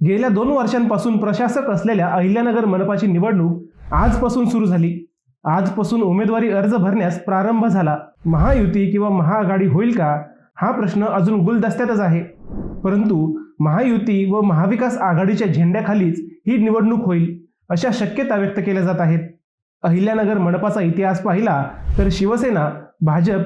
गेल्या 2 वर्षांपासून प्रशासक असलेल्या अहिल्यानगर मनपाची निवडणूक आजपासून सुरू झाली। आजपासून उमेदवारी अर्ज भरण्यास प्रारंभ झाला। महायुती किंवा महाआघाडी होईल का हा प्रश्न अजून गुलदस्त्यातच आहे। परंतु महायुती व महाविकास आघाडीच्या झेंड्याखालीच ही निवडणूक होईल अशा शक्यता व्यक्त केल्या जात आहेत। अहिल्यानगर मनपाचा इतिहास पाहिला तर शिवसेना, भाजप,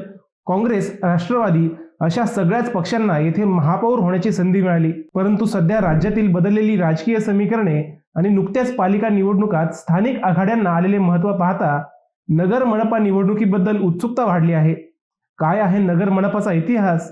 काँग्रेस, राष्ट्रवादी अशा सगळ्याच पक्षांना येथे महापौर होण्याची संधी मिळाली। परंतु सध्या राज्यातील बदललेली राजकीय समीकरणे आणि नुकत्याच पालिका निवडणुकात स्थानिक आघाड्यांना आलेले महत्त्व पाहता नगर मनपा निवडणुकीबद्दल उत्सुकता वाढली आहे। काय आहे नगर मनपाचा इतिहास?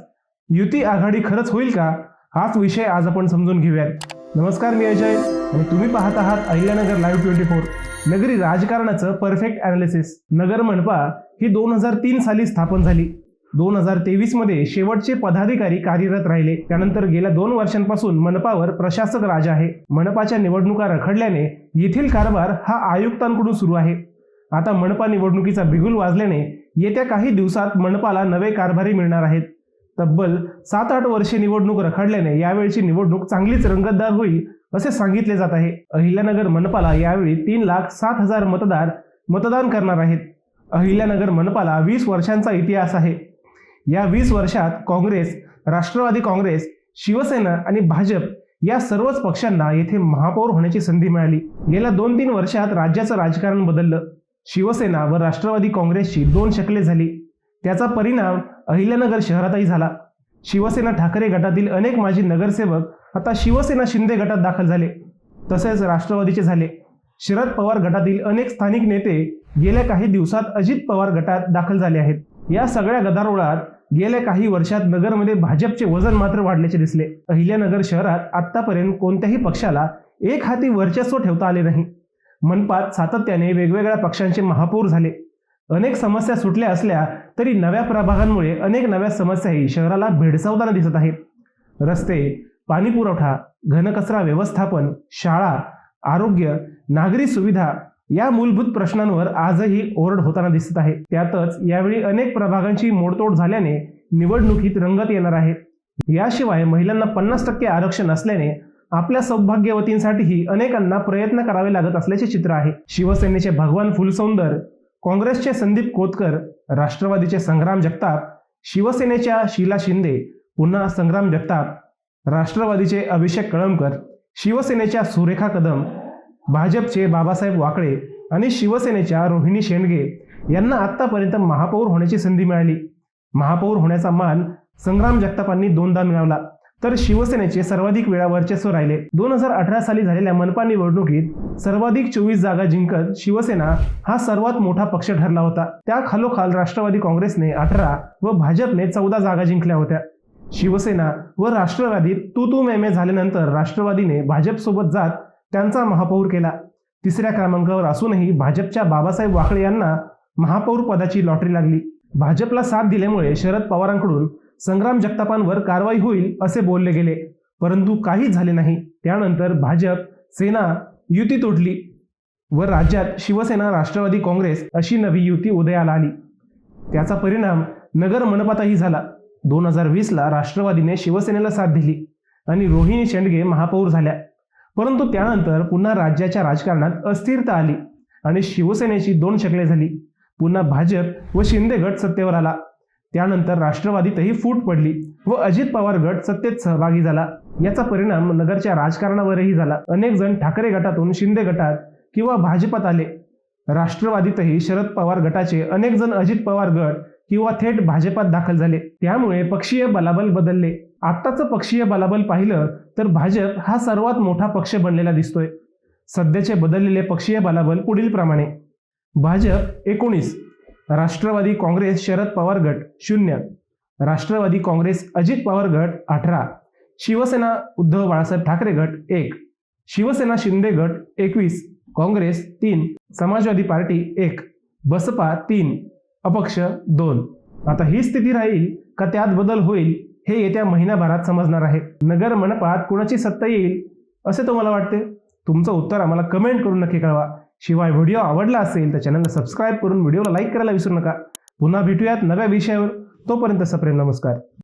युती आघाडी खरंच होईल का? हाच विषय आज आपण समजून घेऊयात। नमस्कार, मी अजय आणि तुम्ही पाहत आहात अहिल्यानगर लाईव्ह 24। नगरी राजकारणाचं परफेक्ट ॲनालिसिस। नगर मनपा ही 2003 साली स्थापन झाली। 2023 मध्ये शेवटचे पदाधिकारी कार्यरत राहिले। त्यानंतर गेल्या 2 वर्षांपासून मनपावर प्रशासक राज आहे। मनपाच्या निवडणुका रखडल्याने येथील कारभार हा आयुक्तांकडून सुरू आहे। आता मनपा निवडणुकीचा बिगुल वाजल्याने येत्या काही दिवसात मनपाला नवे कारभारी मिळणार आहेत। तब्बल 7-8 वर्षे निवडणूक रखडल्याने यावेळची निवडणूक चांगलीच रंगतदार होईल असे सांगितले जात आहे। अहिल्यानगर मनपाला यावेळी 3,07,000 मतदार मतदान करणार आहेत। अहिल्यानगर मनपाला 20 वर्षांचा इतिहास आहे। या 20 वर्षात काँग्रेस, राष्ट्रवादी काँग्रेस, शिवसेना आणि भाजप या सर्वच पक्षांना येथे महापौर होण्याची संधी मिळाली। गेल्या 2-3 वर्षात राज्याचं राजकारण बदललं। शिवसेना व राष्ट्रवादी काँग्रेसची 2 शकले झाली। त्याचा परिणाम अहिल्यानगर शहरातही झाला। शिवसेना ठाकरे गटातील अनेक माजी नगरसेवक आता शिवसेना शिंदे गटात दाखल झाले। तसेच राष्ट्रवादीचे झाले। शरद पवार गटातील अनेक स्थानिक नेते गेल्या काही दिवसात अजित पवार गटात दाखल झाले आहेत। या सगळ्या गदारोळात गेल्या काही वर्षात नगरमध्ये भाजपचे वजन मात्र वाढल्याचे दिसले। अहिल्यानगर शहरात आतापर्यंत कोणत्याही पक्षाला एक हाती वर्चस्व ठेवता आले नाही। मनपात सातत्याने वेगवेगळ्या पक्षांचे महापौर झाले। अनेक समस्या सुटल्या असल्या तरी नव्या प्रभागांमुळे अनेक नव्या समस्याही शहराला भेडसावताना दिसत आहेत। रस्ते, पाणी पुरवठा, घनकचरा व्यवस्थापन, शाळा, आरोग्य, नागरी सुविधा या मूलभूत प्रश्नांवर आजही ओरड होताना दिसत आहे। त्यातच यावेळी अनेक प्रभागांची मोडतोड झाल्याने निवडणुकीत रंगत येणार आहे। याशिवाय महिलांना 50% आरक्षण असल्याने आपल्या सौभाग्यवतींसाठीही अनेकांना प्रयत्न करावे लागत असल्याचे चित्र आहे। शिवसेनेचे भगवान फुलसौंदर, काँग्रेसचे संदीप कोतकर, राष्ट्रवादीचे संग्राम जगताप, शिवसेनेच्या शीला शिंदे, पुन्हा संग्राम जगताप, राष्ट्रवादीचे अभिषेक कळमकर, शिवसेनेच्या सुरेखा कदम, भाजपचे बाबासाहेब वाकळे आणि शिवसेनेच्या रोहिणी शेंडगे यांना आतापर्यंत महापौर होण्याची संधी मिळाली। महापौर होण्याचा मान संग्राम जगतापांनी 2दा मिळवला, तर शिवसेनेचे सर्वाधिक वेळा वर्चस्व राहिले। 2018 साली झालेल्या मनपा निवडणुकीत सर्वाधिक 24 जागा जिंकत शिवसेना हा सर्वात मोठा पक्ष ठरला होता। त्या खालोखाल राष्ट्रवादी काँग्रेसने 18 व भाजपने 14 जागा जिंकल्या होत्या। शिवसेना व राष्ट्रवादीत तू मे झाल्यानंतर राष्ट्रवादीने भाजपसोबत जात त्यांचा महापौर केला। 3ऱ्या क्रमांकावर असूनही भाजपच्या बाबासाहेब वाकळे यांना महापौर पदाची लॉटरी लागली। भाजपला साथ दिल्यामुळे शरद पवारांकडून संग्राम जगतापांवर कारवाई होईल असे बोलले गेले, परंतु काहीच झाले नाही। त्यानंतर भाजप सेना युती तुटली व राज्यात शिवसेना, राष्ट्रवादी काँग्रेस अशी नवी युती उदयाला आली। त्याचा परिणाम नगर मनपातही झाला। 2020 ला राष्ट्रवादीने शिवसेनेला साथ दिली आणि रोहिणी शेंडगे महापौर झाल्या। परंतु त्यानंतर पुन्हा राज्याच्या राजकारणात अस्थिरता आली आणि शिवसेनेची 2 शकले झाली। पुन्हा भाजप व शिंदे गट सत्तेवर आला। त्यानंतर राष्ट्रवादीतही फूट पडली व अजित पवार गट सत्तेत सहभागी झाला। याचा परिणाम नगरच्या राजकारणावरही झाला। अनेक जण ठाकरे गटातून शिंदे गटात किंवा भाजपात आले। राष्ट्रवादीतही शरद पवार गटाचे अनेक जण अजित पवार गट किंवा थेट भाजपात दाखल झाले। त्यामुळे पक्षीय बलाबल बदलले। आत्ताचं पक्षीय बलाबल पाहिलं तर भाजप हा सर्वात मोठा पक्ष बनलेला दिसतोय। सध्याचे बदललेले पक्षीय बलाबल पुढील प्रमाणे: भाजप 19, राष्ट्रवादी काँग्रेस शरद पवार गट 0, राष्ट्रवादी काँग्रेस अजित पवार गट 18, शिवसेना उद्धव बाळासाहेब ठाकरे गट 1, शिवसेना शिंदे गट 21, काँग्रेस 3, समाजवादी पार्टी 1, बसपा 3, अपक्ष 2। आता ही स्थिती राहील का त्यात बदल होईल हे येत्या महिनाभरात समजणार आहे। नगर मनपात कुणाची सत्ता येईल असे तुम्हाला वाटते? तुमचं उत्तर आम्हाला कमेंट करून नक्की कळवा। शिवाय व्हिडिओ आवडला असेल तर चॅनलला सबस्क्राईब करून व्हिडिओला लाईक करायला विसरू नका। पुन्हा भेटूयात नव्या विषयावर। तोपर्यंत सप्रेम नमस्कार।